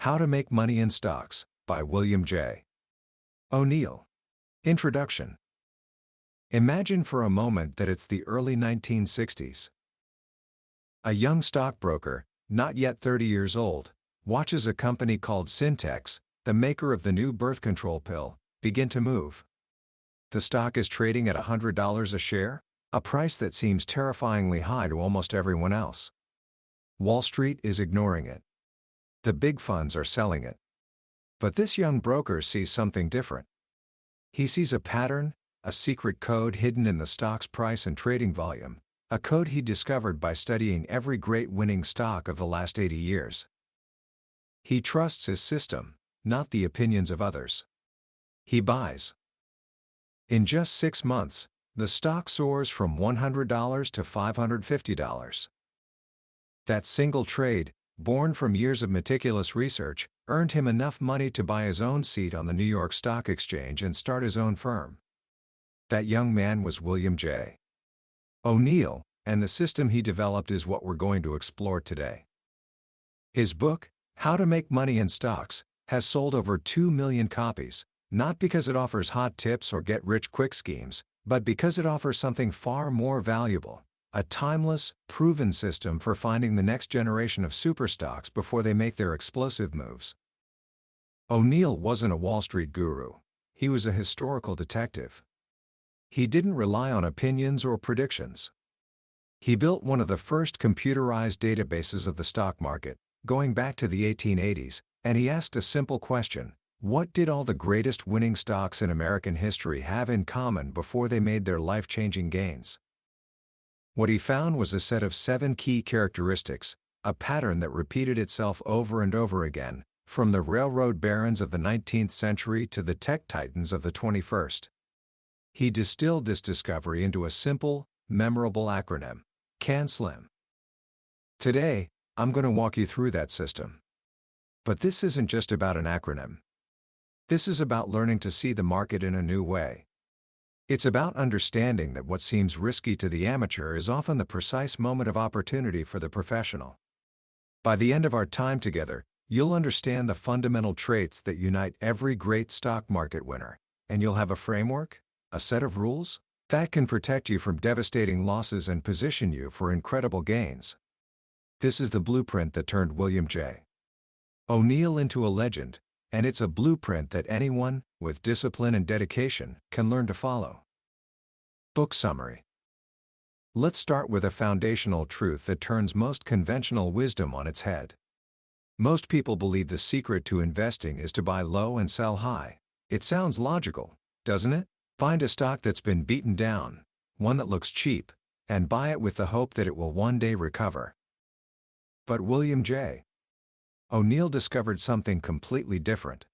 How to Make Money in Stocks by William J. O'Neill. Introduction. Imagine for a moment that it's the early 1960s. A young stockbroker, not yet 30 years old, watches a company called Syntex, the maker of the new birth control pill, begin to move. The stock is trading at $100 a share, a price that seems terrifyingly high to almost everyone else. Wall Street is ignoring it. The big funds are selling it. But this young broker sees something different. He sees a pattern, a secret code hidden in the stock's price and trading volume, a code he discovered by studying every great winning stock of the last 80 years. He trusts his system, not the opinions of others. He buys. In just 6 months, the stock soars from $100 to $550. That single trade, born from years of meticulous research, earned him enough money to buy his own seat on the New York Stock Exchange and start his own firm. That young man was William J. O'Neill, and the system he developed is what we're going to explore today. His book, How to Make Money in Stocks, has sold over 2 million copies, not because it offers hot tips or get-rich-quick schemes, but because it offers something far more valuable. A timeless, proven system for finding the next generation of superstocks before they make their explosive moves. O'Neill wasn't a Wall Street guru. He was a historical detective. He didn't rely on opinions or predictions. He built one of the first computerized databases of the stock market, going back to the 1880s, and he asked a simple question: what did all the greatest winning stocks in American history have in common before they made their life-changing gains? What he found was a set of 7 key characteristics, a pattern that repeated itself over and over again, from the railroad barons of the 19th century to the tech titans of the 21st. He distilled this discovery into a simple, memorable acronym: CAN-SLIM. Today, I'm going to walk you through that system. But this isn't just about an acronym. This is about learning to see the market in a new way. It's about understanding that what seems risky to the amateur is often the precise moment of opportunity for the professional. By the end of our time together, you'll understand the fundamental traits that unite every great stock market winner, and you'll have a framework, a set of rules, that can protect you from devastating losses and position you for incredible gains. This is the blueprint that turned William J. O'Neill into a legend, and it's a blueprint that anyone, with discipline and dedication, can learn to follow. Book summary. Let's start with a foundational truth that turns most conventional wisdom on its head. Most people believe the secret to investing is to buy low and sell high. It sounds logical, doesn't it? Find a stock that's been beaten down, one that looks cheap, and buy it with the hope that it will one day recover. But William J. O'Neill discovered something completely different.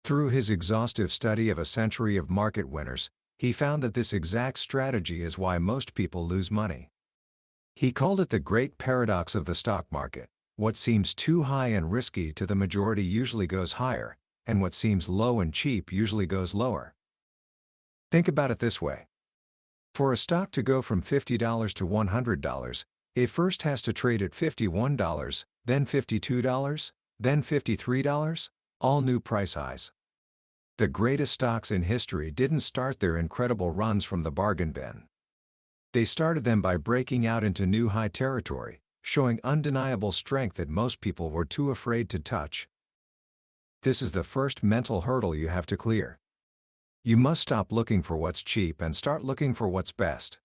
Through his exhaustive study of a century of market winners, he found that this exact strategy is why most people lose money. He called it the great paradox of the stock market. What seems too high and risky to the majority usually goes higher, and what seems low and cheap usually goes lower. Think about it this way. For a stock to go from $50 to $100, it first has to trade at $51, then $52, then $53, all new price highs. The greatest stocks in history didn't start their incredible runs from the bargain bin. They started them by breaking out into new high territory, showing undeniable strength that most people were too afraid to touch. This is the first mental hurdle you have to clear. You must stop looking for what's cheap and start looking for what's best.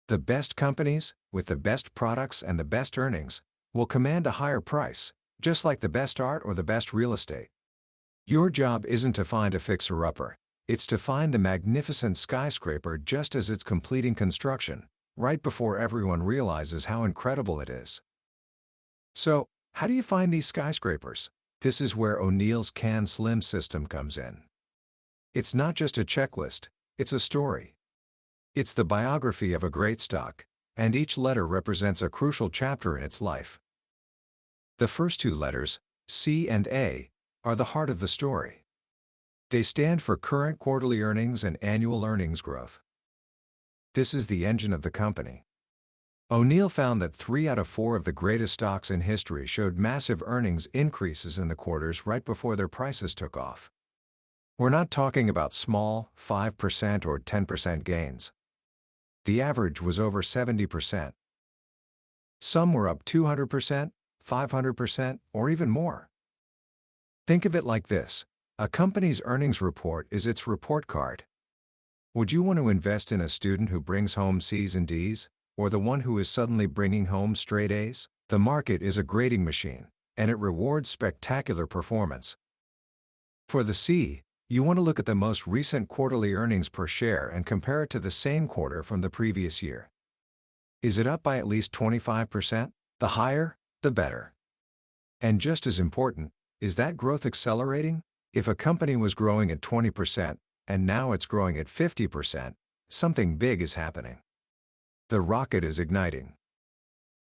The best companies, with the best products and the best earnings, will command a higher price, just like the best art or the best real estate. Your job isn't to find a fixer-upper, it's to find the magnificent skyscraper just as it's completing construction, right before everyone realizes how incredible it is. So, how do you find these skyscrapers? This is where O'Neill's CAN-SLIM system comes in. It's not just a checklist, it's a story. It's the biography of a great stock, and each letter represents a crucial chapter in its life. The first 2 letters, C and A, are the heart of the story. They stand for current quarterly earnings and annual earnings growth. This is the engine of the company. O'Neill found that 3 out of 4 of the greatest stocks in history showed massive earnings increases in the quarters right before their prices took off. We're not talking about small, 5% or 10% gains. The average was over 70%. Some were up 200%, 500%, or even more. Think of it like this: a company's earnings report is its report card. Would you want to invest in a student who brings home C's and D's, or the one who is suddenly bringing home straight A's? The market is a grading machine, and it rewards spectacular performance. For the C, you want to look at the most recent quarterly earnings per share and compare it to the same quarter from the previous year. Is it up by at least 25%? The higher, the better. And just as important, is that growth accelerating? If a company was growing at 20%, and now it's growing at 50%, something big is happening. The rocket is igniting.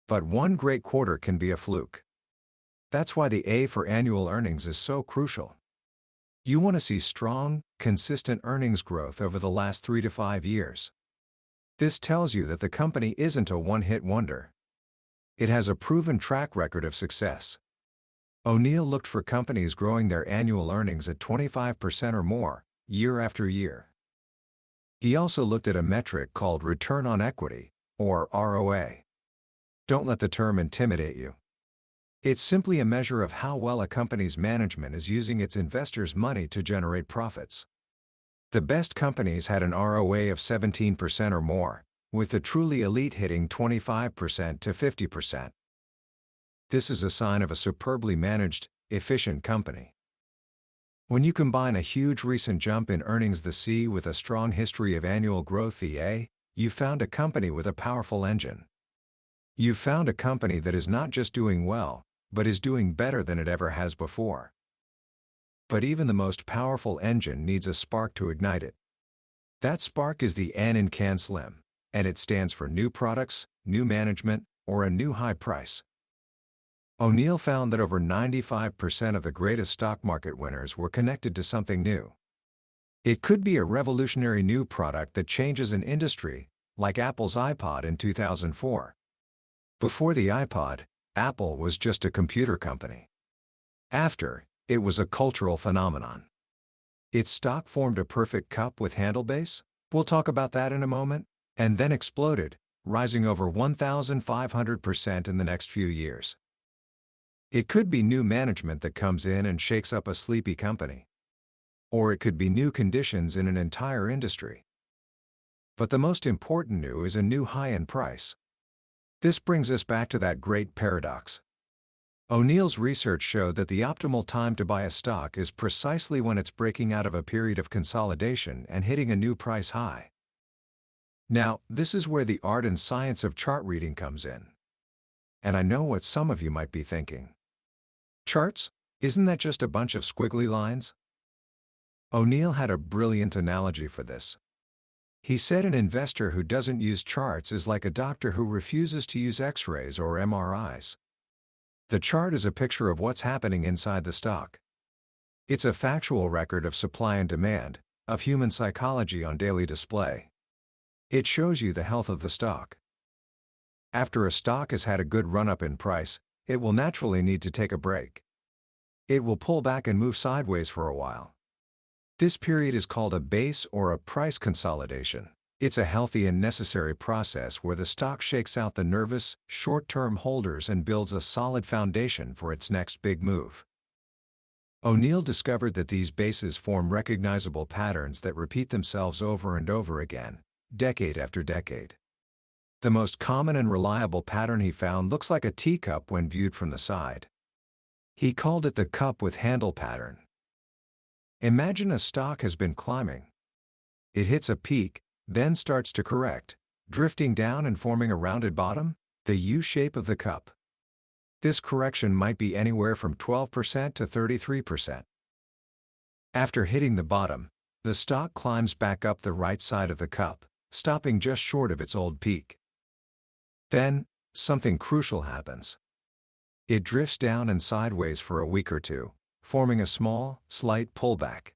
But one great quarter can be a fluke. That's why the A for annual earnings is so crucial. You want to see strong, consistent earnings growth over the last 3 to 5 years. This tells you that the company isn't a one-hit wonder. It has a proven track record of success. O'Neill looked for companies growing their annual earnings at 25% or more, year after year. He also looked at a metric called return on equity, or ROA. Don't let the term intimidate you. It's simply a measure of how well a company's management is using its investors' money to generate profits. The best companies had an ROA of 17% or more, with the truly elite hitting 25% to 50%. This is a sign of a superbly managed, efficient company. When you combine a huge recent jump in earnings, the C, with a strong history of annual growth, the A, you've found a company with a powerful engine. You've found a company that is not just doing well, but is doing better than it ever has before. But even the most powerful engine needs a spark to ignite it. That spark is the N in Can Slim, and it stands for new products, new management, or a new high price. O'Neill found that over 95% of the greatest stock market winners were connected to something new. It could be a revolutionary new product that changes an industry, like Apple's iPod in 2004. Before the iPod, Apple was just a computer company. After, it was a cultural phenomenon. Its stock formed a perfect cup with handle base, we'll talk about that in a moment, and then exploded, rising over 1,500% in the next few years. It could be new management that comes in and shakes up a sleepy company. Or it could be new conditions in an entire industry. But the most important new is a new high-end price. This brings us back to that great paradox. O'Neill's research showed that the optimal time to buy a stock is precisely when it's breaking out of a period of consolidation and hitting a new price high. Now, this is where the art and science of chart reading comes in. And I know what some of you might be thinking. Charts? Isn't that just a bunch of squiggly lines? O'Neill had a brilliant analogy for this. He said an investor who doesn't use charts is like a doctor who refuses to use X-rays or MRIs. The chart is a picture of what's happening inside the stock. It's a factual record of supply and demand, of human psychology on daily display. It shows you the health of the stock. After a stock has had a good run-up in price, it will naturally need to take a break. It will pull back and move sideways for a while. This period is called a base or a price consolidation. It's a healthy and necessary process where the stock shakes out the nervous, short-term holders and builds a solid foundation for its next big move. O'Neill discovered that these bases form recognizable patterns that repeat themselves over and over again, decade after decade. The most common and reliable pattern he found looks like a teacup when viewed from the side. He called it the cup with handle pattern. Imagine a stock has been climbing. It hits a peak, then starts to correct, drifting down and forming a rounded bottom, the U shape of the cup. This correction might be anywhere from 12% to 33%. After hitting the bottom, the stock climbs back up the right side of the cup, stopping just short of its old peak. Then, something crucial happens. It drifts down and sideways for a week or two, forming a small, slight pullback.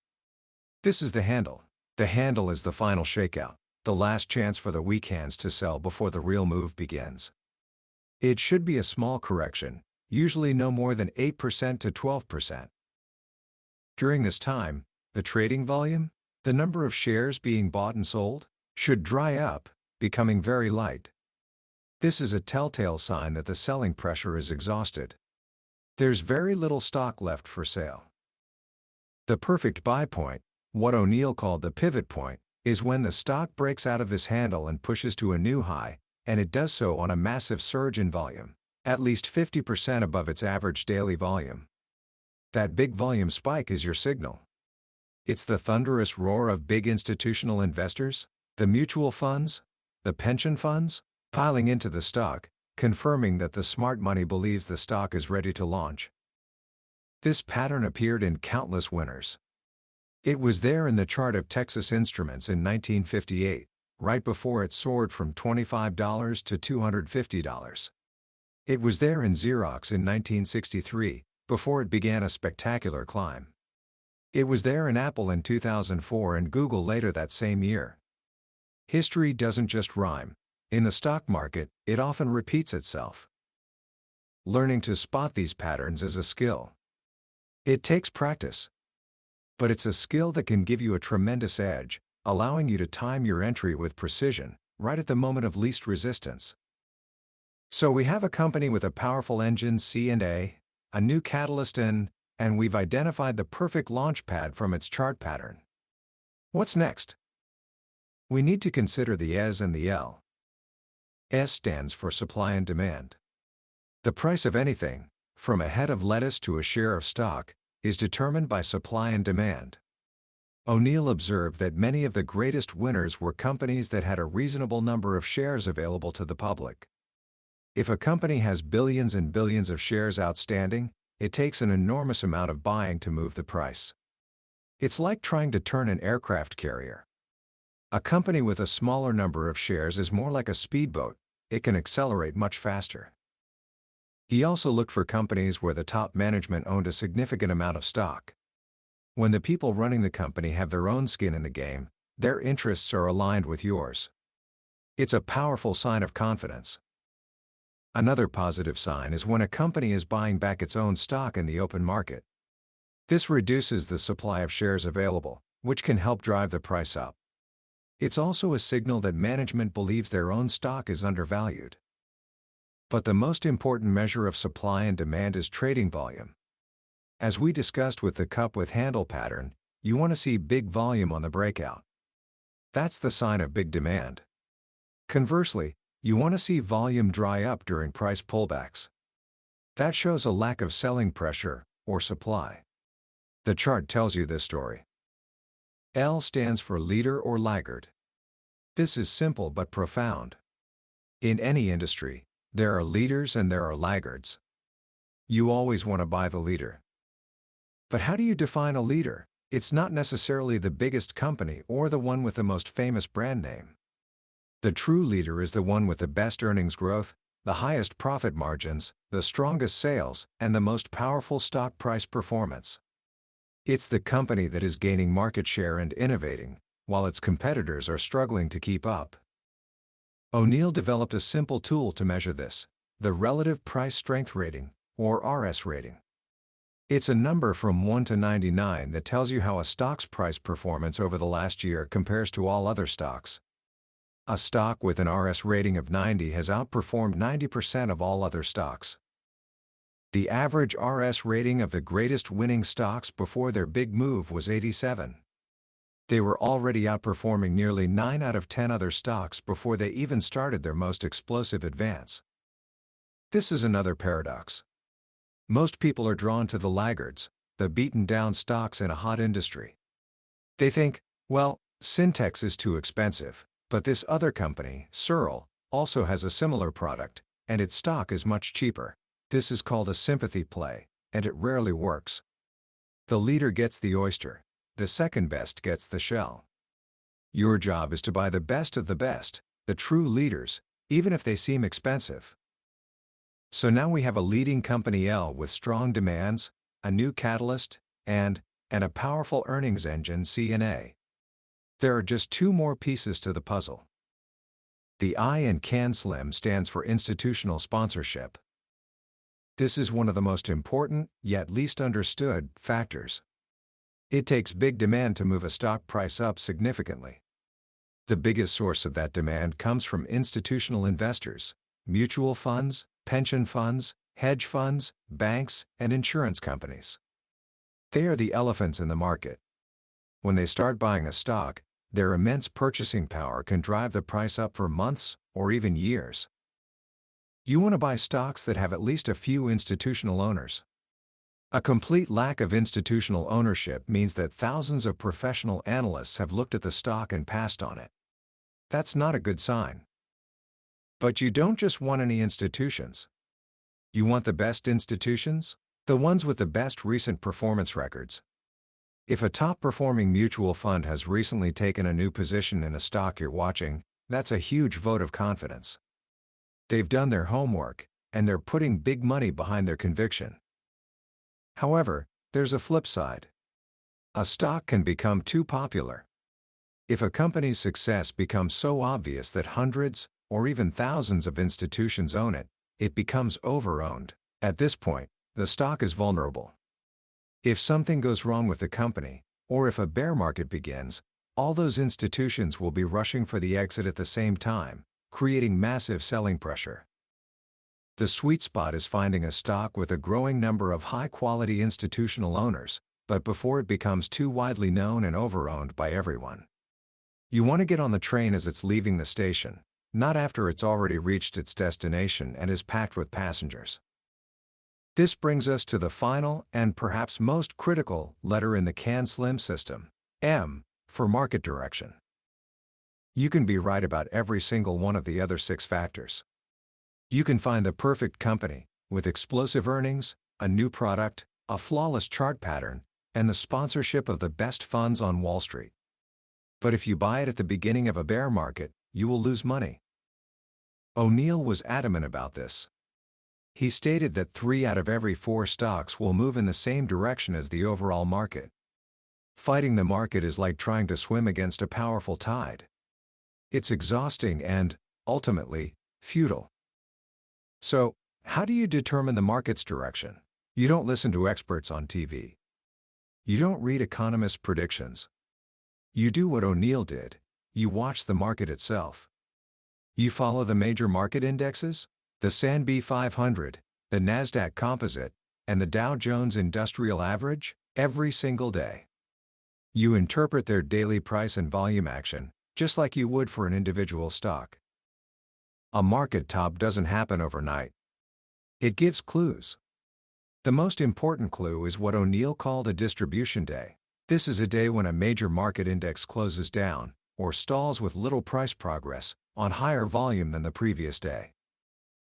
This is the handle. The handle is the final shakeout. the last chance for the weak hands to sell before the real move begins. It should be a small correction, usually no more than 8% to 12%. During this time, the trading volume, the number of shares being bought and sold, should dry up, becoming very light. This is a telltale sign that the selling pressure is exhausted. There's very little stock left for sale. The perfect buy point, what O'Neill called the pivot point, is when the stock breaks out of this handle and pushes to a new high, and it does so on a massive surge in volume, at least 50% above its average daily volume. That big volume spike is your signal. It's the thunderous roar of big institutional investors, the mutual funds, the pension funds, piling into the stock, confirming that the smart money believes the stock is ready to launch. This pattern appeared in countless winners. It was there in the chart of Texas Instruments in 1958, right before it soared from $25 to $250. It was there in Xerox in 1963, before it began a spectacular climb. It was there in Apple in 2004 and Google later that same year. History doesn't just rhyme. In the stock market, it often repeats itself. Learning to spot these patterns is a skill. It takes practice. But it's a skill that can give you a tremendous edge, allowing you to time your entry with precision, right at the moment of least resistance. So we have a company with a powerful engine C&A, a new catalyst and we've identified the perfect launch pad from its chart pattern. What's next? We need to consider the S and the L. S stands for supply and demand. The price of anything, from a head of lettuce to a share of stock, is determined by supply and demand. O'Neill observed that many of the greatest winners were companies that had a reasonable number of shares available to the public. If a company has billions and billions of shares outstanding, it takes an enormous amount of buying to move the price. It's like trying to turn an aircraft carrier. A company with a smaller number of shares is more like a speedboat. It can accelerate much faster. He also looked for companies where the top management owned a significant amount of stock. When the people running the company have their own skin in the game, their interests are aligned with yours. It's a powerful sign of confidence. Another positive sign is when a company is buying back its own stock in the open market. This reduces the supply of shares available, which can help drive the price up. It's also a signal that management believes their own stock is undervalued. But the most important measure of supply and demand is trading volume. As we discussed with the cup with handle pattern, you want to see big volume on the breakout. That's the sign of big demand. Conversely, you want to see volume dry up during price pullbacks. That shows a lack of selling pressure, or supply. The chart tells you this story. L stands for leader or laggard. This is simple but profound. In any industry, there are leaders and there are laggards. You always want to buy the leader. But how do you define a leader? It's not necessarily the biggest company or the one with the most famous brand name. The true leader is the one with the best earnings growth, the highest profit margins, the strongest sales, and the most powerful stock price performance. It's the company that is gaining market share and innovating, while its competitors are struggling to keep up. O'Neill developed a simple tool to measure this, the Relative Price Strength Rating, or RS rating. It's a number from 1 to 99 that tells you how a stock's price performance over the last year compares to all other stocks. A stock with an RS rating of 90 has outperformed 90% of all other stocks. The average RS rating of the greatest winning stocks before their big move was 87. They were already outperforming nearly 9 out of 10 other stocks before they even started their most explosive advance. This is another paradox. Most people are drawn to the laggards, the beaten-down stocks in a hot industry. They think, well, Syntex is too expensive, but this other company, Searle, also has a similar product, and its stock is much cheaper. This is called a sympathy play, and it rarely works. The leader gets the oyster, the second best gets the shell. Your job is to buy the best of the best, the true leaders, even if they seem expensive. So now we have a leading company L with strong demands, a new catalyst, and a powerful earnings engine C&A. There are just two more pieces to the puzzle. The I in CAN-SLIM stands for institutional sponsorship. This is one of the most important, yet least understood, factors. It takes big demand to move a stock price up significantly. The biggest source of that demand comes from institutional investors, mutual funds, pension funds, hedge funds, banks, and insurance companies. They are the elephants in the market. When they start buying a stock, their immense purchasing power can drive the price up for months or even years. You want to buy stocks that have at least a few institutional owners. A complete lack of institutional ownership means that thousands of professional analysts have looked at the stock and passed on it. That's not a good sign. But you don't just want any institutions. You want the best institutions? The ones with the best recent performance records. If a top-performing mutual fund has recently taken a new position in a stock you're watching, that's a huge vote of confidence. They've done their homework, and they're putting big money behind their conviction. However, there's a flip side. A stock can become too popular. If a company's success becomes so obvious that hundreds, or even thousands of institutions own it, it becomes over-owned. At this point, the stock is vulnerable. If something goes wrong with the company, or if a bear market begins, all those institutions will be rushing for the exit at the same time, creating massive selling pressure. The sweet spot is finding a stock with a growing number of high-quality institutional owners, but before it becomes too widely known and over-owned by everyone. You want to get on the train as it's leaving the station, not after it's already reached its destination and is packed with passengers. This brings us to the final, and perhaps most critical, letter in the CAN-SLIM system, M, for market direction. You can be right about every single one of the other 6 factors. You can find the perfect company, with explosive earnings, a new product, a flawless chart pattern, and the sponsorship of the best funds on Wall Street. But if you buy it at the beginning of a bear market, you will lose money. O'Neill was adamant about this. He stated that 3 out of every 4 stocks will move in the same direction as the overall market. Fighting the market is like trying to swim against a powerful tide. It's exhausting and, ultimately, futile. So, how do you determine the market's direction? You don't listen to experts on TV. You don't read economists' predictions. You do what O'Neill did. You watch the market itself. You follow the major market indexes? The S&P 500, the Nasdaq Composite, and the Dow Jones Industrial Average, every single day. You interpret their daily price and volume action, just like you would for an individual stock. A market top doesn't happen overnight. It gives clues. The most important clue is what O'Neill called a distribution day. This is a day when a major market index closes down, or stalls with little price progress, on higher volume than the previous day.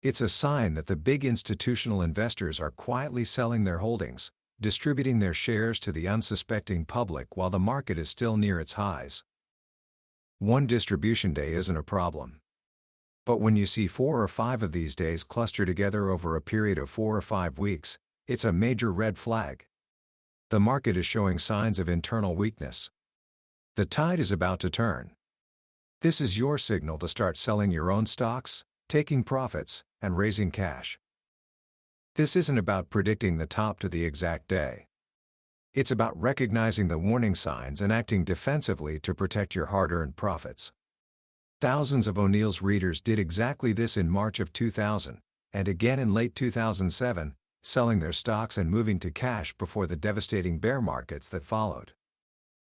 It's a sign that the big institutional investors are quietly selling their holdings, distributing their shares to the unsuspecting public while the market is still near its highs. One distribution day isn't a problem. But when you see 4 or 5 of these days cluster together over a period of 4 or 5 weeks, it's a major red flag. The market is showing signs of internal weakness. The tide is about to turn. This is your signal to start selling your own stocks, taking profits, and raising cash. This isn't about predicting the top to the exact day. It's about recognizing the warning signs and acting defensively to protect your hard-earned profits. Thousands of O'Neill's readers did exactly this in March of 2000, and again in late 2007, selling their stocks and moving to cash before the devastating bear markets that followed.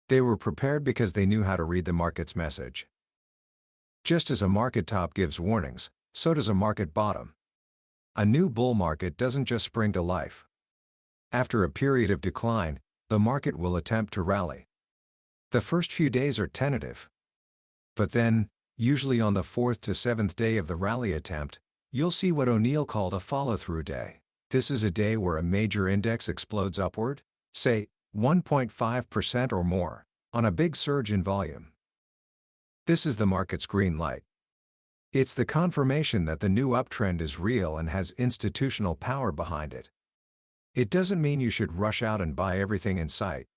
They were prepared because they knew how to read the market's message. Just as a market top gives warnings, so does a market bottom. A new bull market doesn't just spring to life. After a period of decline, the market will attempt to rally. The first few days are tentative. But then, usually on the 4th to 7th day of the rally attempt, you'll see what O'Neill called a follow-through day. This is a day where a major index explodes upward, say, 1.5% or more, on a big surge in volume. This is the market's green light. It's the confirmation that the new uptrend is real and has institutional power behind it. It doesn't mean you should rush out and buy everything in sight.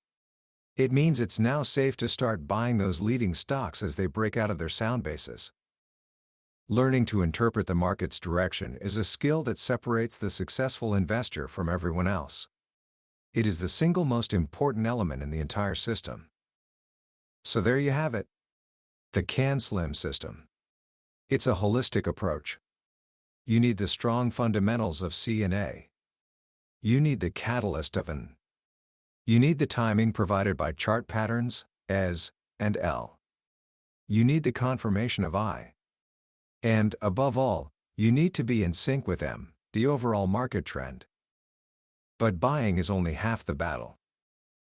It means it's now safe to start buying those leading stocks as they break out of their sound bases. Learning to interpret the market's direction is a skill that separates the successful investor from everyone else. It is the single most important element in the entire system. So there you have it. The CAN-SLIM system. It's a holistic approach. You need the strong fundamentals of C and A. You need the catalyst of N. You need the timing provided by chart patterns, S and L. You need the confirmation of I. And, above all, you need to be in sync with M, the overall market trend. But buying is only half the battle.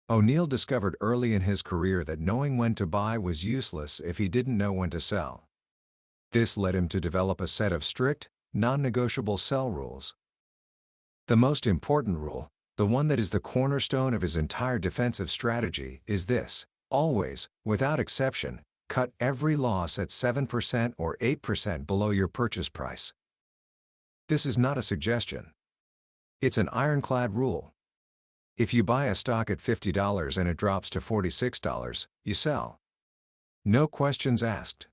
O'Neill discovered early in his career that knowing when to buy was useless if he didn't know when to sell. This led him to develop a set of strict, non-negotiable sell rules. The most important rule, the one that is the cornerstone of his entire defensive strategy, is this: always, without exception, cut every loss at 7% or 8% below your purchase price. This is not a suggestion. It's an ironclad rule. If you buy a stock at $50 and it drops to $46, you sell. No questions asked.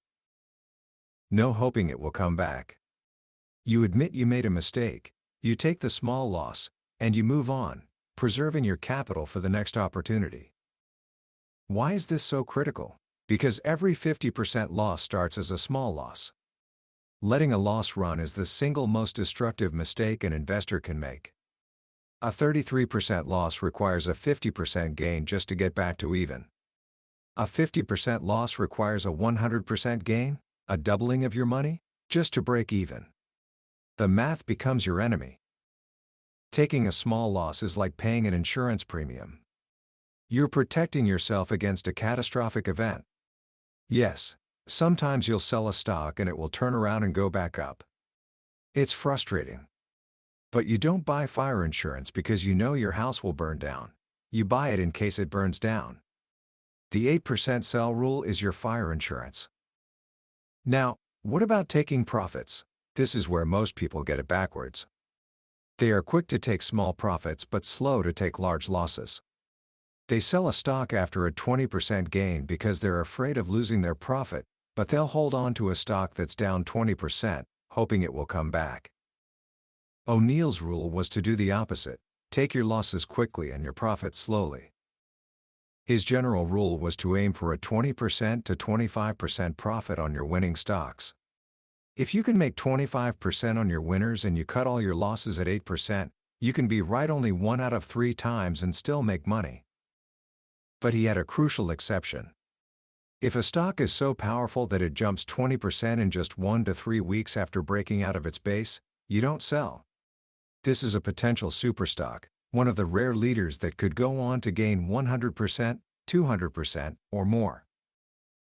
No hoping it will come back. You admit you made a mistake, you take the small loss, and you move on, preserving your capital for the next opportunity. Why is this so critical? Because every 50% loss starts as a small loss. Letting a loss run is the single most destructive mistake an investor can make. A 33% loss requires a 50% gain just to get back to even. A 50% loss requires a 100% gain, a doubling of your money, just to break even. The math becomes your enemy. Taking a small loss is like paying an insurance premium. You're protecting yourself against a catastrophic event. Yes, sometimes you'll sell a stock and it will turn around and go back up. It's frustrating. But you don't buy fire insurance because you know your house will burn down. You buy it in case it burns down. The 8% sell rule is your fire insurance. Now, what about taking profits? This is where most people get it backwards. They are quick to take small profits but slow to take large losses. They sell a stock after a 20% gain because they're afraid of losing their profit, but they'll hold on to a stock that's down 20%, hoping it will come back. O'Neill's rule was to do the opposite: take your losses quickly and your profits slowly. His general rule was to aim for a 20% to 25% profit on your winning stocks. If you can make 25% on your winners and you cut all your losses at 8%, you can be right only 1 out of 3 times and still make money. But he had a crucial exception. If a stock is so powerful that it jumps 20% in just 1 to 3 weeks after breaking out of its base, you don't sell. This is a potential superstock, one of the rare leaders that could go on to gain 100%, 200%, or more.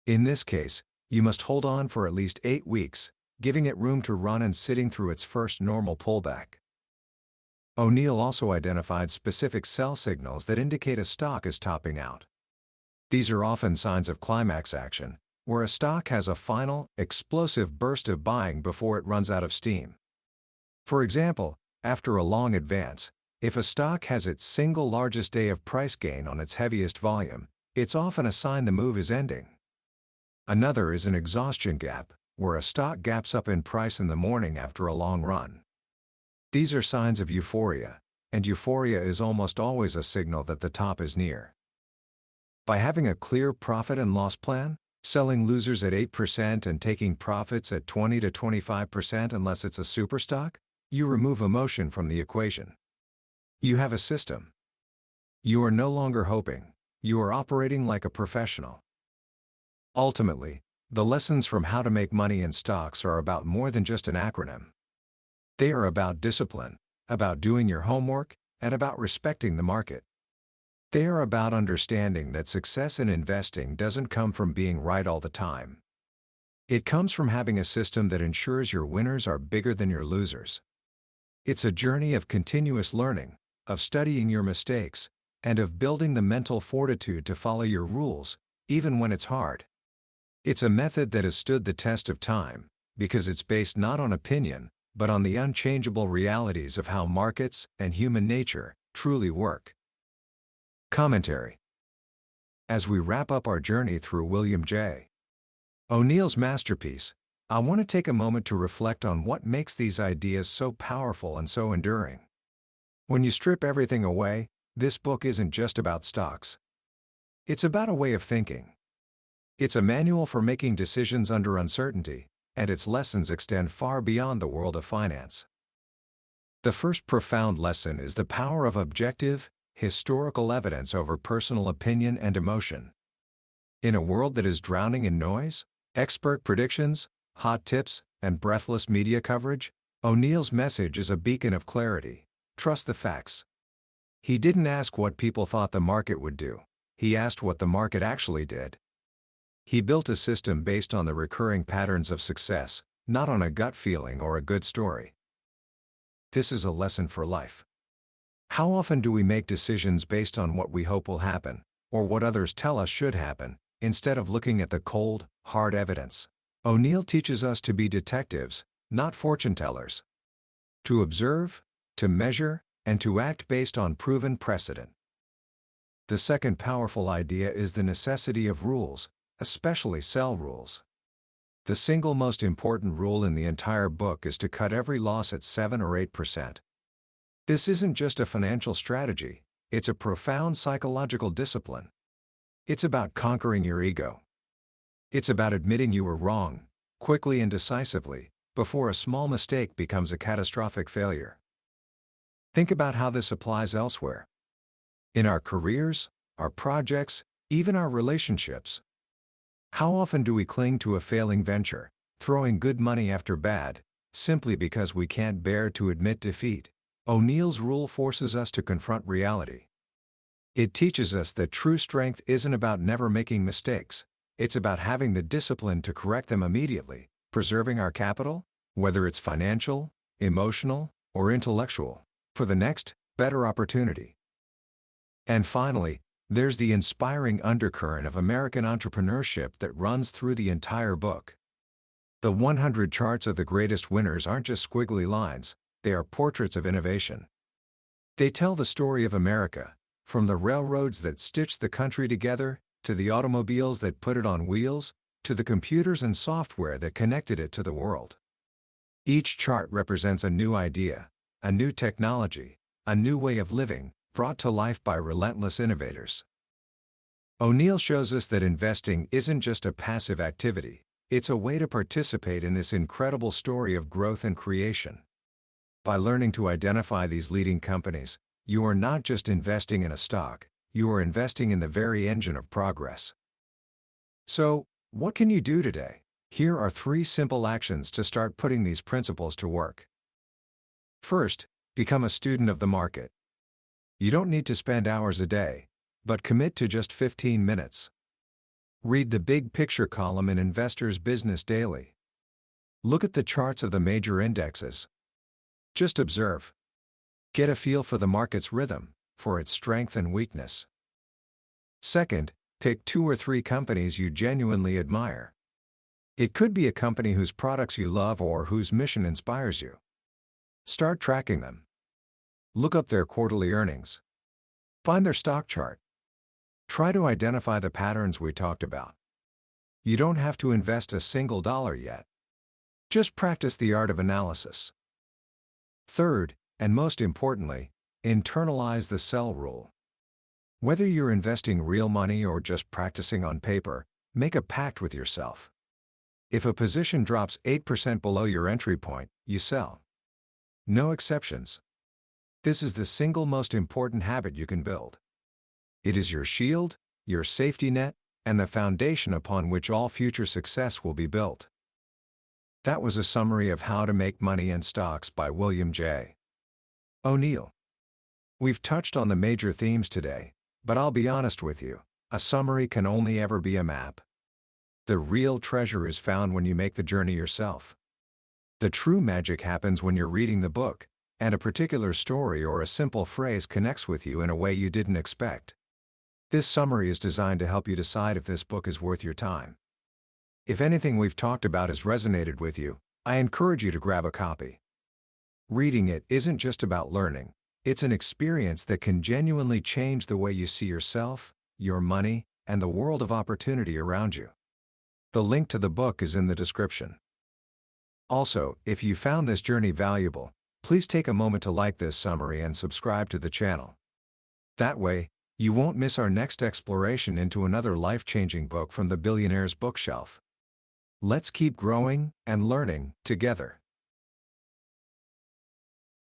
In this case, you must hold on for at least 8 weeks, giving it room to run and sitting through its first normal pullback. O'Neill also identified specific sell signals that indicate a stock is topping out. These are often signs of climax action, where a stock has a final, explosive burst of buying before it runs out of steam. For example, after a long advance, if a stock has its single largest day of price gain on its heaviest volume, it's often a sign the move is ending. Another is an exhaustion gap, where a stock gaps up in price in the morning after a long run. These are signs of euphoria, and euphoria is almost always a signal that the top is near. By having a clear profit and loss plan, selling losers at 8% and taking profits at 20 to 25% unless it's a superstock, you remove emotion from the equation. You have a system. You are no longer hoping, you are operating like a professional. Ultimately, the lessons from how to make money in stocks are about more than just an acronym. They are about discipline, about doing your homework, and about respecting the market. They are about understanding that success in investing doesn't come from being right all the time. It comes from having a system that ensures your winners are bigger than your losers. It's a journey of continuous learning, of studying your mistakes, and of building the mental fortitude to follow your rules, even when it's hard. It's a method that has stood the test of time, because it's based not on opinion, but on the unchangeable realities of how markets and human nature truly work. Commentary. As we wrap up our journey through William J. O'Neill's masterpiece, I want to take a moment to reflect on what makes these ideas so powerful and so enduring. When you strip everything away, this book isn't just about stocks. It's about a way of thinking. It's a manual for making decisions under uncertainty, and its lessons extend far beyond the world of finance. The first profound lesson is the power of objective, historical evidence over personal opinion and emotion. In a world that is drowning in noise, expert predictions, hot tips, and breathless media coverage, O'Neill's message is a beacon of clarity. Trust the facts. He didn't ask what people thought the market would do. He asked what the market actually did. He built a system based on the recurring patterns of success, not on a gut feeling or a good story. This is a lesson for life. How often do we make decisions based on what we hope will happen, or what others tell us should happen, instead of looking at the cold, hard evidence? O'Neill teaches us to be detectives, not fortune tellers. To observe, to measure, and to act based on proven precedent. The second powerful idea is the necessity of rules, especially sell rules. The single most important rule in the entire book is to cut every loss at 7 or 8%. This isn't just a financial strategy, it's a profound psychological discipline. It's about conquering your ego. It's about admitting you were wrong, quickly and decisively, before a small mistake becomes a catastrophic failure. Think about how this applies elsewhere. In our careers, our projects, even our relationships. How often do we cling to a failing venture, throwing good money after bad, simply because we can't bear to admit defeat? O'Neill's rule forces us to confront reality. It teaches us that true strength isn't about never making mistakes, it's about having the discipline to correct them immediately, preserving our capital, whether it's financial, emotional, or intellectual, for the next, better opportunity. And finally, there's the inspiring undercurrent of American entrepreneurship that runs through the entire book. The 100 charts of the greatest winners aren't just squiggly lines, they are portraits of innovation. They tell the story of America, from the railroads that stitched the country together, to the automobiles that put it on wheels, to the computers and software that connected it to the world. Each chart represents a new idea, a new technology, a new way of living, brought to life by relentless innovators. O'Neill shows us that investing isn't just a passive activity, it's a way to participate in this incredible story of growth and creation. By learning to identify these leading companies, you are not just investing in a stock, you are investing in the very engine of progress. So, what can you do today? Here are 3 simple actions to start putting these principles to work. First, become a student of the market. You don't need to spend hours a day, but commit to just 15 minutes. Read the big picture column in Investor's Business Daily. Look at the charts of the major indexes. Just observe. Get a feel for the market's rhythm, for its strength and weakness. Second, pick 2 or 3 companies you genuinely admire. It could be a company whose products you love or whose mission inspires you. Start tracking them. Look up their quarterly earnings. Find their stock chart. Try to identify the patterns we talked about. You don't have to invest a single dollar yet. Just practice the art of analysis. Third, and most importantly, internalize the sell rule. Whether you're investing real money or just practicing on paper, make a pact with yourself. If a position drops 8% below your entry point, you sell. No exceptions. This is the single most important habit you can build. It is your shield, your safety net, and the foundation upon which all future success will be built. That was a summary of How to Make Money in Stocks by William J. O'Neill. We've touched on the major themes today, but I'll be honest with you, a summary can only ever be a map. The real treasure is found when you make the journey yourself. The true magic happens when you're reading the book, and a particular story or a simple phrase connects with you in a way you didn't expect. This summary is designed to help you decide if this book is worth your time. If anything we've talked about has resonated with you, I encourage you to grab a copy. Reading it isn't just about learning, it's an experience that can genuinely change the way you see yourself, your money, and the world of opportunity around you. The link to the book is in the description. Also, if you found this journey valuable, please take a moment to like this summary and subscribe to the channel. That way, you won't miss our next exploration into another life-changing book from the billionaire's bookshelf. Let's keep growing and learning together.